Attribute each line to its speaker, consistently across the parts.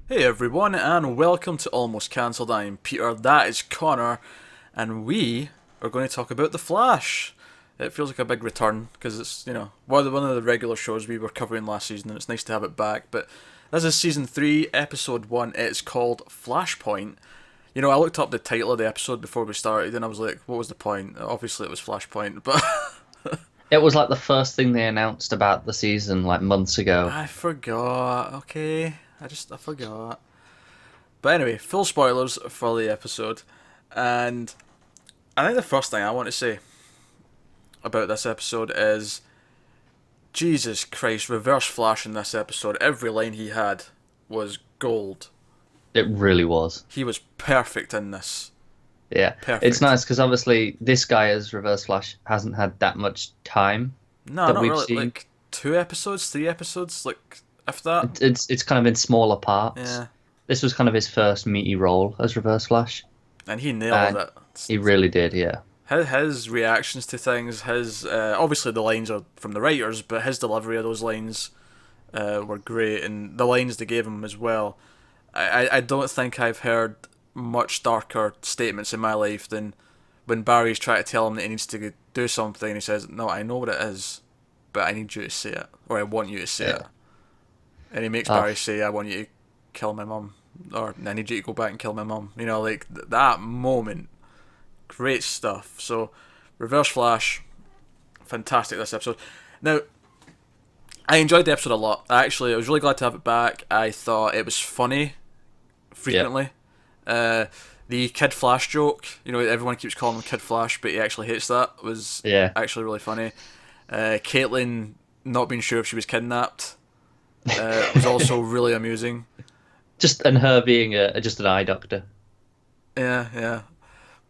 Speaker 1: Hey everyone, and welcome to Almost Cancelled. I'm Peter, that is Connor, and we are going to talk about The Flash. It feels like a big return because it's, one of the regular shows we were covering last season, and it's nice to have it back. But this is season 3, episode 1. It's called Flashpoint. I looked up the title of the episode before we started, and I was like, what was the point? Obviously, it was Flashpoint, but
Speaker 2: It was like the first thing they announced about the season like months ago.
Speaker 1: I forgot. Okay, I forgot. But anyway, full spoilers for the episode. And I think the first thing I want to say about this episode is Jesus Christ, Reverse Flash in this episode. Every line he had was gold.
Speaker 2: It really was.
Speaker 1: He was perfect in this.
Speaker 2: Yeah. It's
Speaker 1: Perfect.
Speaker 2: nice because obviously this guy as Reverse Flash hasn't had that much time
Speaker 1: No,
Speaker 2: that
Speaker 1: not
Speaker 2: we've
Speaker 1: really.
Speaker 2: seen.
Speaker 1: Like 2 episodes, 3 episodes, like if that.
Speaker 2: It's kind of in smaller parts.
Speaker 1: Yeah,
Speaker 2: This was kind of his first meaty role as Reverse Flash,
Speaker 1: and he nailed
Speaker 2: and
Speaker 1: it.
Speaker 2: he really did. Yeah.
Speaker 1: His reactions to things, his obviously the lines are from the writers, but his delivery of those lines were great, and the lines they gave him as well. I don't think I've heard much darker statements in my life than when Barry's trying to tell him that he needs to do something, and he says, "No, I know what it is, but I need you to say it, or I want you to say it."
Speaker 2: Yeah.
Speaker 1: And he makes
Speaker 2: Oh,
Speaker 1: Barry say, "I want you to kill my mum," or "I need you to go back and kill my mum." Like that moment, great stuff. So, Reverse Flash, fantastic this episode. Now, I enjoyed the episode a lot. I was really glad to have it back. I thought it was funny
Speaker 2: yeah.
Speaker 1: frequently. Uh, the Kid Flash joke, everyone keeps calling him Kid Flash, but he actually hates that, was
Speaker 2: Yeah.
Speaker 1: actually really funny. Caitlin not being sure if she was kidnapped was also really amusing.
Speaker 2: Just and her being just an eye doctor.
Speaker 1: Yeah, yeah.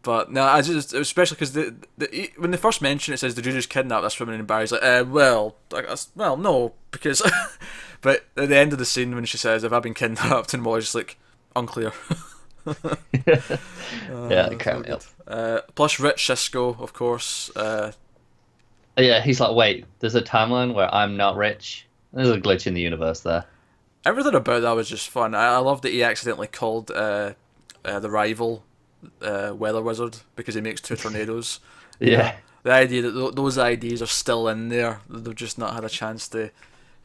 Speaker 1: But no, I just especially because when they first mention it, says, "Did you just kidnap this woman?" And Barry's like, well, I guess, well, no, because." But at the end of the scene, when she says, "Have I been kidnapped?" and Molly's just like, "Unclear."
Speaker 2: Yeah, it
Speaker 1: So
Speaker 2: cracked me
Speaker 1: good.
Speaker 2: up.
Speaker 1: Plus, Rich Cisco, of course.
Speaker 2: Yeah, he's like, wait, there's a timeline where I'm not rich. There's a glitch in the universe there.
Speaker 1: Everything about that was just fun. I love that he accidentally called the rival weather wizard because he makes two tornadoes.
Speaker 2: Yeah.
Speaker 1: The idea that those ideas are still in there, they've just not had a chance to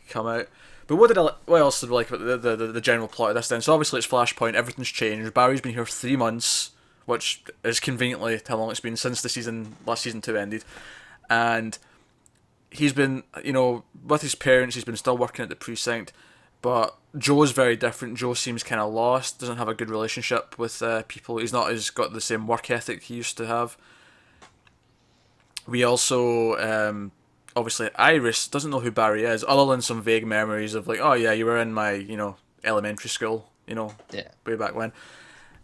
Speaker 1: come out. But what else did we like about the general plot of this then? So obviously it's Flashpoint, everything's changed. Barry's been here 3 months, which is conveniently how long it's been since last season 2 ended. And he's been, with his parents, he's been still working at the precinct, but Joe's very different. Joe seems kind of lost, doesn't have a good relationship with people. He's not as got the same work ethic he used to have. We also, obviously, Iris doesn't know who Barry is, other than some vague memories of like, oh yeah, you were in my, elementary school,
Speaker 2: Yeah.
Speaker 1: way back when.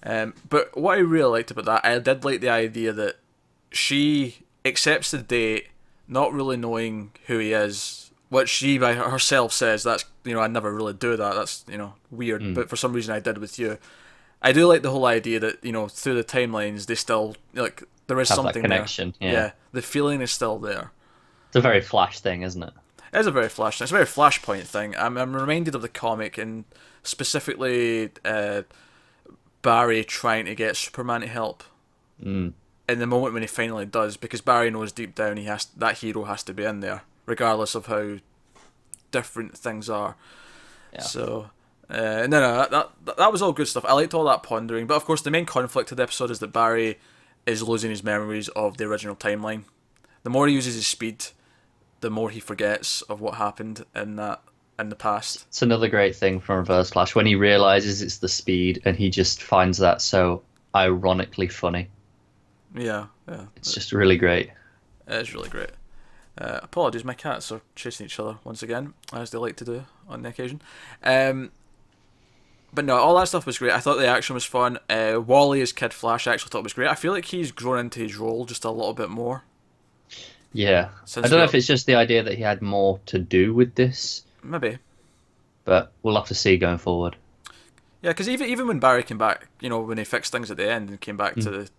Speaker 1: But what I really liked about that, I did like the idea that she accepts the date, not really knowing who he is. What she by herself says, that's, I never really do that. That's, weird.
Speaker 2: Mm.
Speaker 1: But for some reason, I did with you. I do like the whole idea that through the timelines they still like there is
Speaker 2: Have that
Speaker 1: something there.
Speaker 2: connection. Yeah.
Speaker 1: Yeah, the feeling is still there.
Speaker 2: It's a very Flash thing, isn't it?
Speaker 1: It is a very Flash. It's a very Flashpoint thing. I'm reminded of the comic and specifically Barry trying to get Superman to help
Speaker 2: Mm.
Speaker 1: in the moment when he finally does, because Barry knows deep down that hero has to be in there, regardless of how different things are.
Speaker 2: Yeah.
Speaker 1: So, no, that was all good stuff. I liked all that pondering, but of course, the main conflict of the episode is that Barry is losing his memories of the original timeline. The more he uses his speed, the more he forgets of what happened in the past.
Speaker 2: It's another great thing from Reverse Flash when he realizes it's the speed and he just finds that so ironically funny.
Speaker 1: Yeah, yeah,
Speaker 2: It's just really great.
Speaker 1: it is really great. Apologies, my cats are chasing each other once again, as they like to do on the occasion. Um, but no, all that stuff was great. I thought the action was fun. Wally as Kid Flash I actually thought was great. I feel like he's grown into his role just a little bit more
Speaker 2: Yeah. I
Speaker 1: since
Speaker 2: don't
Speaker 1: we
Speaker 2: know
Speaker 1: got
Speaker 2: if it's just the idea that he had more to do with this,
Speaker 1: maybe.
Speaker 2: but we'll have to see going forward.
Speaker 1: Yeah, because even when Barry came back, when he fixed things at the end and came back to
Speaker 2: Mm.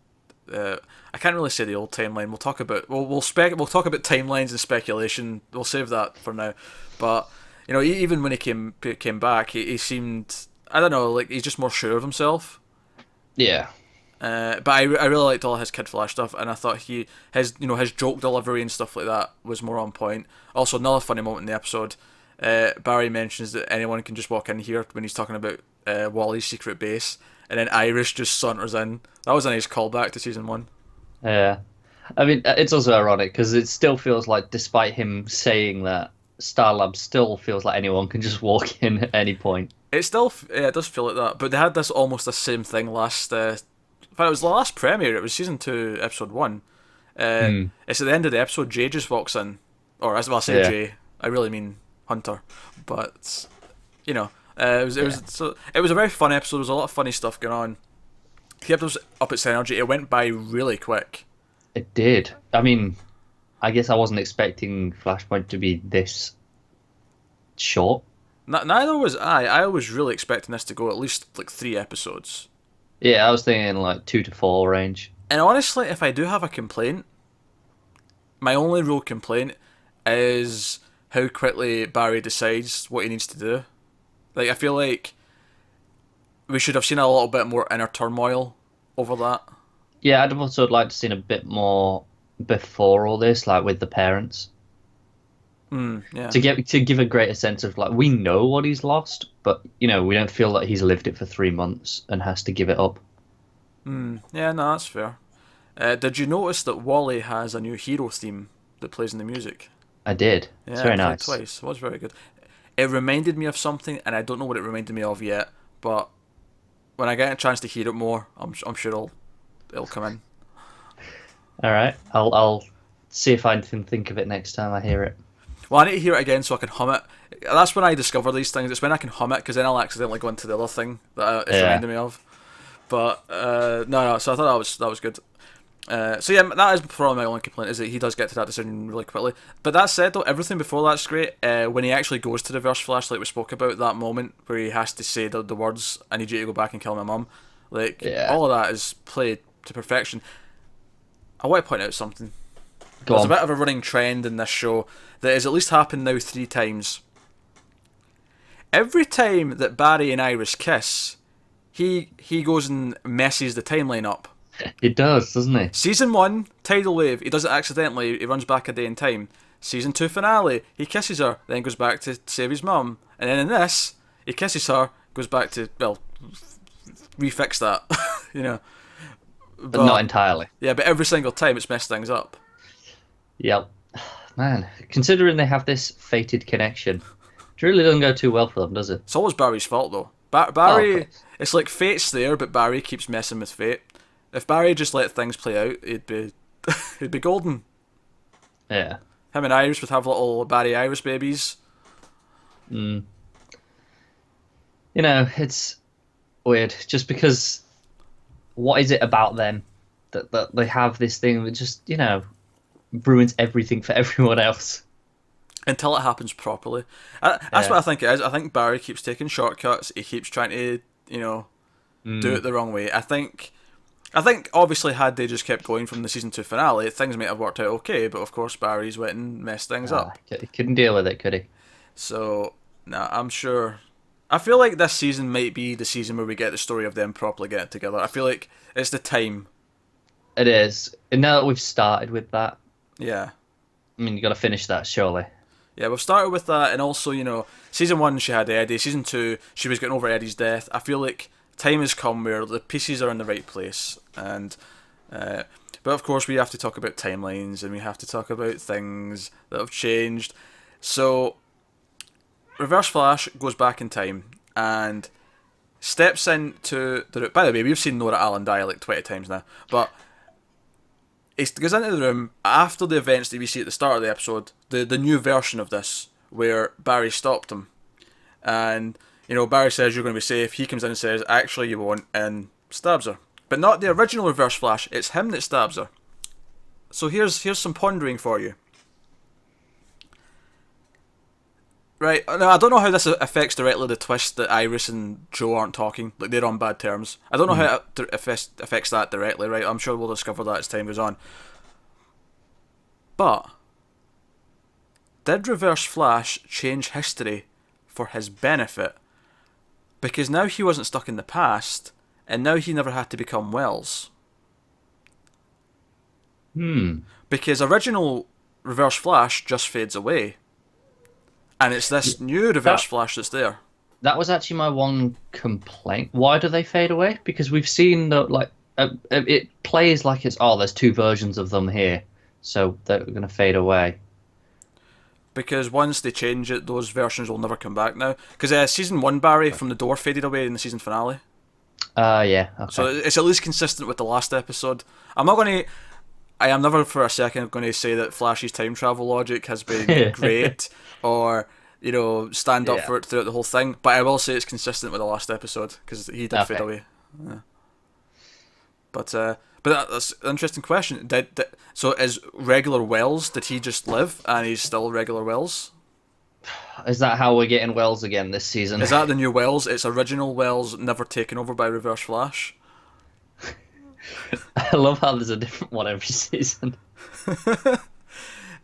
Speaker 1: the, I can't really say the old timeline. We'll talk about we'll talk about timelines and speculation. We'll save that for now. But even when he came back, he seemed I don't know, like he's just more sure of himself.
Speaker 2: Yeah.
Speaker 1: But I really liked all his Kid Flash stuff, and I thought his joke delivery and stuff like that was more on point. Also, another funny moment in the episode, Barry mentions that anyone can just walk in here when he's talking about Wally's secret base, and then Iris just saunters in. That was a nice callback to season 1.
Speaker 2: Yeah. I mean, it's also ironic because it still feels like, despite him saying that, Starlab still feels like anyone can just walk in at any point.
Speaker 1: It still, it does feel like that. But they had this almost the same thing last. In fact, it was the last premiere. It was season 2, episode 1. It's at the end of the episode. Jay just walks in, or as well, I say
Speaker 2: Yeah.
Speaker 1: Jay. I really mean Hunter, but it was a very fun episode. There was a lot of funny stuff going on. Kept us up its energy. It went by really quick.
Speaker 2: It did. I mean, I guess I wasn't expecting Flashpoint to be this short.
Speaker 1: Neither was I. I was really expecting this to go at least like 3 episodes.
Speaker 2: Yeah, I was thinking like 2 to 4 range.
Speaker 1: And honestly, if I do have a complaint, my only real complaint is how quickly Barry decides what he needs to do. Like, I feel like we should have seen a little bit more inner turmoil over that.
Speaker 2: Yeah, I'd also like to seen a bit more before all this, like with the parents,
Speaker 1: Yeah.
Speaker 2: to give a greater sense of like, we know what he's lost, but we don't feel that he's lived it for 3 months and has to give it up.
Speaker 1: Yeah, no, that's fair. Did you notice that Wally has a new hero theme that plays in the music?
Speaker 2: I did.
Speaker 1: Yeah,
Speaker 2: It's very
Speaker 1: I played
Speaker 2: nice.
Speaker 1: twice. It was very good. It reminded me of something, and I don't know what it reminded me of yet. But when I get a chance to hear it more, I'm sure it'll come in.
Speaker 2: All right, I'll see if I can think of it next time I hear it.
Speaker 1: Well, I need to hear it again so I can hum it. That's when I discover these things. It's when I can hum it, because then I'll accidentally go into the other thing that it's reminding me of. But no. So I thought that was good. So yeah, that is probably my only complaint, is that he does get to that decision really quickly. But that said, though, everything before that's great. When he actually goes to Reverse Flash, like we spoke about, that moment where he has to say the words, "I need you to go back and kill my mum," like all of that is played to perfection. I want to point out something. There's a bit of a running trend in this show that has at least happened now 3 times. Every time that Barry and Iris kiss, he goes and messes the timeline up.
Speaker 2: It does, doesn't he?
Speaker 1: Season 1, Tidal Wave, he does it accidentally, he runs back a day in time. Season 2 finale, he kisses her, then goes back to save his mum. And then in this, he kisses her, goes back to, well, refix that,
Speaker 2: But not entirely.
Speaker 1: Yeah, but every single time it's messed things up.
Speaker 2: Yep. Man, considering they have this fated connection, it really doesn't go too well for them, does it?
Speaker 1: It's always Barry's fault, though. Barry,
Speaker 2: Of course.
Speaker 1: it's like fate's there, but Barry keeps messing with fate. If Barry just let things play out, he'd be golden.
Speaker 2: Yeah.
Speaker 1: Him and Iris would have little Barry Iris babies.
Speaker 2: It's weird. Just because, what is it about them that they have this thing that just, ruins everything for everyone else?
Speaker 1: Until it happens properly. That's what I think it is. I think Barry keeps taking shortcuts. He keeps trying to, do it the wrong way. I think obviously had they just kept going from the season 2 finale, things might have worked out okay, but of course Barry's went and messed things up.
Speaker 2: He couldn't deal with it, could he?
Speaker 1: So, I'm sure. I feel like this season might be the season where we get the story of them properly getting together. I feel like it's the time.
Speaker 2: It is. And now that we've started with that,
Speaker 1: Yeah.
Speaker 2: I mean, you got to finish that, surely.
Speaker 1: Yeah, we've started with that, and also, season 1 she had Eddie, season 2 she was getting over Eddie's death. I feel like time has come where the pieces are in the right place, and but of course we have to talk about timelines, and we have to talk about things that have changed. So Reverse Flash goes back in time and steps into the... By the way, we've seen Nora Allen die like 20 times now, but he goes into the room after the events that we see at the start of the episode, the new version of this, where Barry stopped him. And, Barry says, "You're going to be safe." He comes in and says, "Actually, you won't," and stabs her. But not the original Reverse Flash, it's him that stabs her. So here's some pondering for you. Right, now I don't know how this affects directly the twist that Iris and Joe aren't talking, like they're on bad terms. I don't know how it affects that directly, right? I'm sure we'll discover that as time goes on. But did Reverse Flash change history for his benefit, Because now he wasn't stuck in the past, and now he never had to become Wells. Because original Reverse Flash just fades away. And it's this new Reverse Flash that's there.
Speaker 2: That was actually my one complaint. Why do they fade away? Because we've seen that, it plays like it's, there's two versions of them here, so they're going to fade away.
Speaker 1: Because once they change it, those versions will never come back now. Because season 1 Barry from the door faded away in the season finale.
Speaker 2: Yeah. Okay.
Speaker 1: So it's at least consistent with the last episode. I am never for a second going to say that Flash's time travel logic has been great or, stand up for it throughout the whole thing. But I will say it's consistent with the last episode because he did fade away. Yeah. But that's an interesting question. So is regular Wells, did he just live and he's still regular Wells?
Speaker 2: Is that how we're getting Wells again this season?
Speaker 1: Is that the new Wells? It's original Wells, never taken over by Reverse Flash?
Speaker 2: I love how there's a different one every season.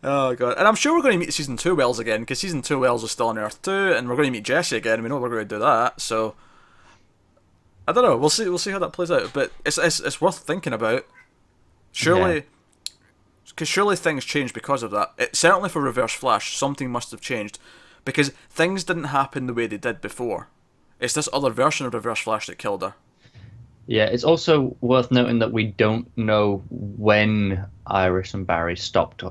Speaker 1: Oh god. And I'm sure we're going to meet season 2 Wells again, because season 2 Wells is still on Earth 2, and we're going to meet Jesse again, and we know we're going to do that, so I don't know, we'll see how that plays out. But it's worth thinking about. Surely because surely things changed because of that. Certainly for Reverse Flash, something must have changed, because things didn't happen the way they did before. It's this other version of Reverse Flash that killed her.
Speaker 2: Yeah, it's also worth noting that we don't know when Iris and Barry stopped.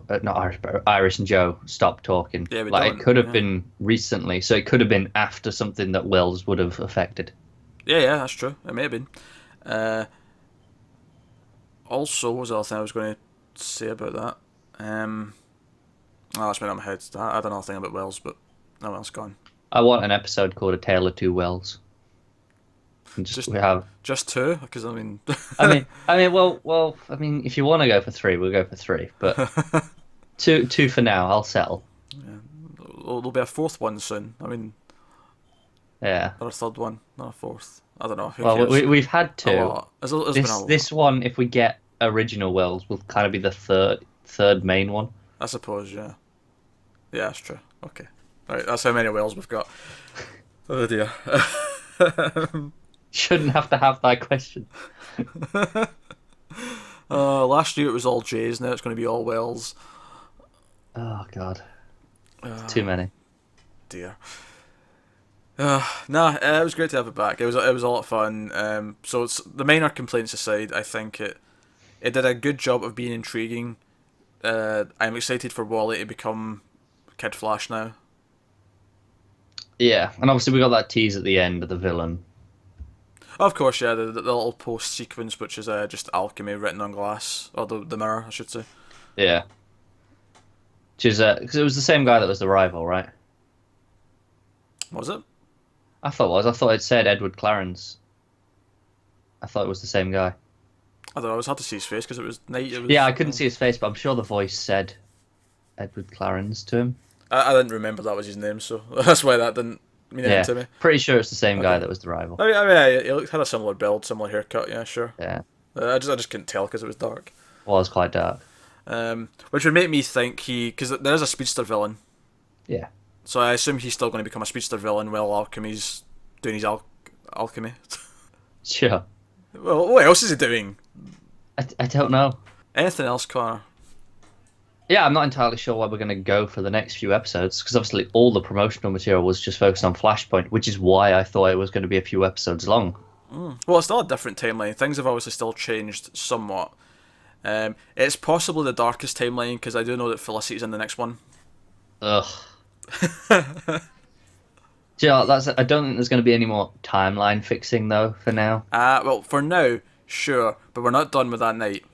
Speaker 2: Iris and Joe stopped talking.
Speaker 1: Yeah, we don't.
Speaker 2: It could have been recently, so it could have been after something that Wells would have affected.
Speaker 1: Yeah, that's true. It may have been. Also, what was the other thing I was going to say about that? That's been on my head. I don't know a thing about Wells, but no, it's gone.
Speaker 2: I want an episode called A Tale of Two Wells. We have
Speaker 1: just 2, because I mean,
Speaker 2: well, if you want to go for 3, we'll go for 3. But two for now. I'll settle.
Speaker 1: Yeah. There'll be a 4th one soon. I mean,
Speaker 2: yeah,
Speaker 1: or a 3rd one, not a 4th. I don't know.
Speaker 2: Well, we've had 2.
Speaker 1: A lot. There's been a lot.
Speaker 2: This one, if we get original Wells, will kind of be the third main one.
Speaker 1: I suppose, yeah. Yeah, that's true. Okay, right. That's how many Wells we've got. Oh dear.
Speaker 2: Shouldn't have to have that question.
Speaker 1: Last year it was all J's, now it's going to be all Wells.
Speaker 2: Oh god, too many.
Speaker 1: Dear. It was great to have it back. It was a lot of fun. So the minor complaints aside, I think it did a good job of being intriguing. I'm excited for Wally to become Kid Flash now.
Speaker 2: Yeah, and obviously we got that tease at the end of the villain.
Speaker 1: Of course, yeah, the little post sequence, which is just alchemy written on glass, or the mirror, I should say.
Speaker 2: Yeah. Which is because it was the same guy that was the rival, right?
Speaker 1: Was it?
Speaker 2: I thought it was. I thought it said Edward Clarence. I thought it was the same guy.
Speaker 1: I don't know. It was hard to see his face because it was night.
Speaker 2: Yeah, I couldn't see his face, but I'm sure the voice said Edward Clarence to him.
Speaker 1: I didn't remember that was his name, so that's why that didn't mean anything to me.
Speaker 2: Pretty sure it's the same guy that was the rival.
Speaker 1: I mean, he had a similar build, similar haircut. Yeah, sure.
Speaker 2: Yeah.
Speaker 1: I just couldn't tell because it was dark.
Speaker 2: Well, it was quite dark.
Speaker 1: Which would make me think because there is a speedster villain.
Speaker 2: Yeah.
Speaker 1: So I assume he's still going to become a speedster villain while Alchemy's doing his alchemy.
Speaker 2: Sure.
Speaker 1: Well, what else is he doing?
Speaker 2: I don't know.
Speaker 1: Anything else, Connor?
Speaker 2: Yeah, I'm not entirely sure where we're going to go for the next few episodes, because obviously all the promotional material was just focused on Flashpoint, which is why I thought it was going to be a few episodes long.
Speaker 1: Well, it's still a different timeline. Things have obviously still changed somewhat. It's possibly the darkest timeline, because I do know that Felicity's in the next one.
Speaker 2: Ugh. I don't think there's going to be any more timeline fixing, though, for now.
Speaker 1: Well, for now, sure, but we're not done with that night.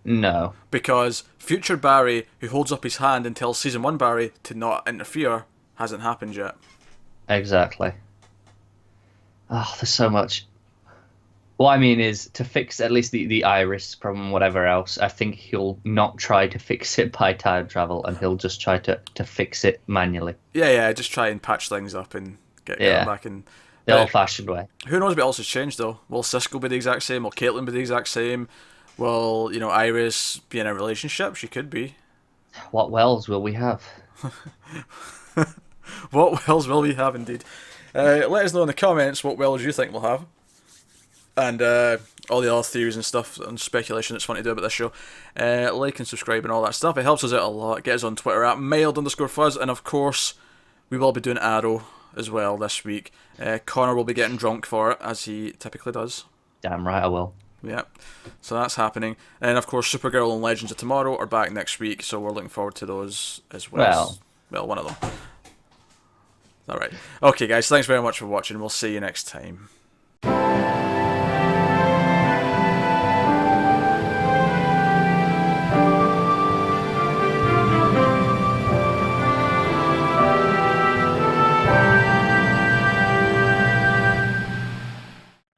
Speaker 2: No.
Speaker 1: Because future Barry, who holds up his hand and tells Season 1 Barry to not interfere, hasn't happened yet.
Speaker 2: Exactly. Oh, there's so much. What I mean is, to fix at least the Iris problem, whatever else, I think he'll not try to fix it by time travel, and he'll just try to fix it manually. Yeah,
Speaker 1: just try and patch things up and get them back in.
Speaker 2: The old-fashioned way.
Speaker 1: Who knows what else has changed, though? Will Cisco be the exact same? Will Caitlin be the exact same? Will, Iris be in a relationship? She could be.
Speaker 2: What Wells will we have?
Speaker 1: What Wells will we have, indeed? Let us know in the comments what wells you think we'll have. And all the other theories and stuff and speculation that's fun to do about this show. Like and subscribe and all that stuff. It helps us out a lot. Get us on Twitter at mild_fuzz. And of course, we will be doing Arrow as well this week. Connor will be getting drunk for it, as he typically does.
Speaker 2: Damn right I will.
Speaker 1: Yeah. So that's happening. And of course, Supergirl and Legends of Tomorrow are back next week. So we're looking forward to those as well. Well, one of them. Alright. Okay, guys. Thanks very much for watching. We'll see you next time.